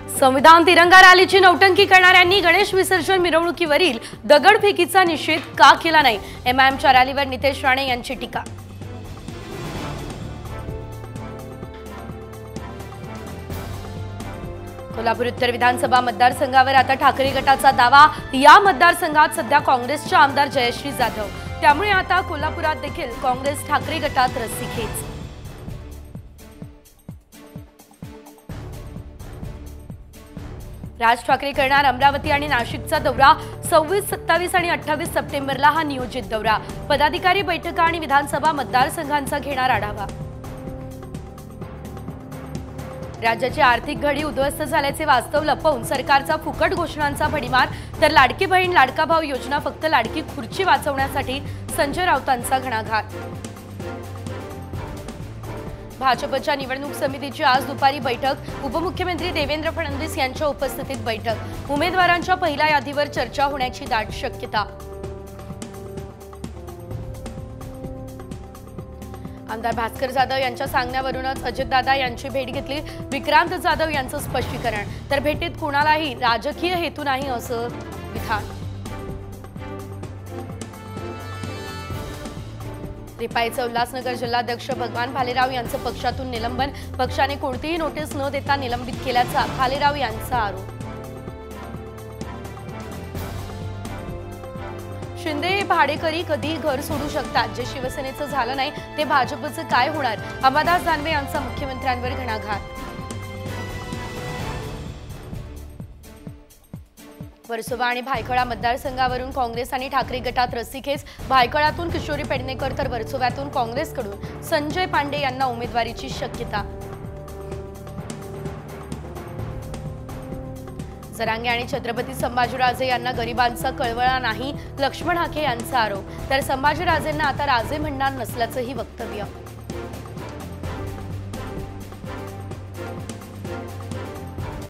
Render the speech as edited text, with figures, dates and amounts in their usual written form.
संविधान तिरंगा रॅलीची नौटंकी करणाऱ्यांनी गणेश विसर्जन मिरवणुकीवरील दगडफेकीचा निषेध का केला नाही? एमआयएमच्या रॅलीवर नितेश राणे यांची टीका। कोल्हापूर उत्तर विधानसभा मतदारसंघावर आता ठाकरे गटाचा दावा। या मतदारसंघात सध्या काँग्रेसच्या आमदार जयश्री जाधव, त्यामुळे आता कोल्हापुरात देखील काँग्रेस ठाकरे गटात रस्सीखेच। राज ठाकरे करणार अमरावती आणि नाशिकचा दौरा। 26, 27 आणि 28 सप्टेंबरला हा नियोजित दौरा। पदाधिकारी बैठका आणि विधानसभा मतदारसंघांचा घेणार आढावा। राज्याची आर्थिक घडी उद्ध्वस्त झाल्याचे वास्तव लपवून सरकारचा फुकट घोषणांचा भडीमार, तर लाडकी बहीण लाडका भाऊ योजना फक्त लाडकी खुर्ची वाचवण्यासाठी, संजय राऊतांचा घणाघात। भाजपच्या निवडणूक समितीची आज दुपारी बैठक। उपमुख्यमंत्री देवेंद्र फडणवीस यांच्या उपस्थितीत बैठक। उमेदवारांच्या पहिल्या यादीवर चर्चा होण्याची दाट शक्यता। आमदार भास्कर जाधव यांच्या सांगण्यावरूनच अजितदादा यांची भेट घेतली। विक्रांत जाधव यांचं स्पष्टीकरण, तर भेटीत कुणालाही राजकीय हेतू नाही असं विधान। रिपाईचे उल्हासनगर जिल्हाध्यक्ष भगवान भालेराव यांचं पक्षातून निलंबन। पक्षाने कोणतीही नोटीस न देता निलंबित केल्याचा भालेराव यांचा आरोप। शिंदे भाडेकरी कधी घर सोडू शकतात? जे शिवसेनेचं झालं नाही ते भाजपचं काय होणार? अंबादास दानवे यांचा मुख्यमंत्र्यांवर घणाघात। वर्सोवा आणि भायखळा मतदारसंघावरून काँग्रेस आणि ठाकरे गटात रस्सीखेच। भायखळातून किशोरी पेडणेकर तर वर्सोव्यातून काँग्रेसकडून संजय पांडे यांना उमेदवारीची शक्यता। जरांगे आणि छत्रपती संभाजीराजे यांना गरिबांचा कळवळा नाही, लक्ष्मण हाके यांचा आरोप। तर संभाजीराजेंना आता राजे म्हणणार नसल्याचंही वक्तव्य।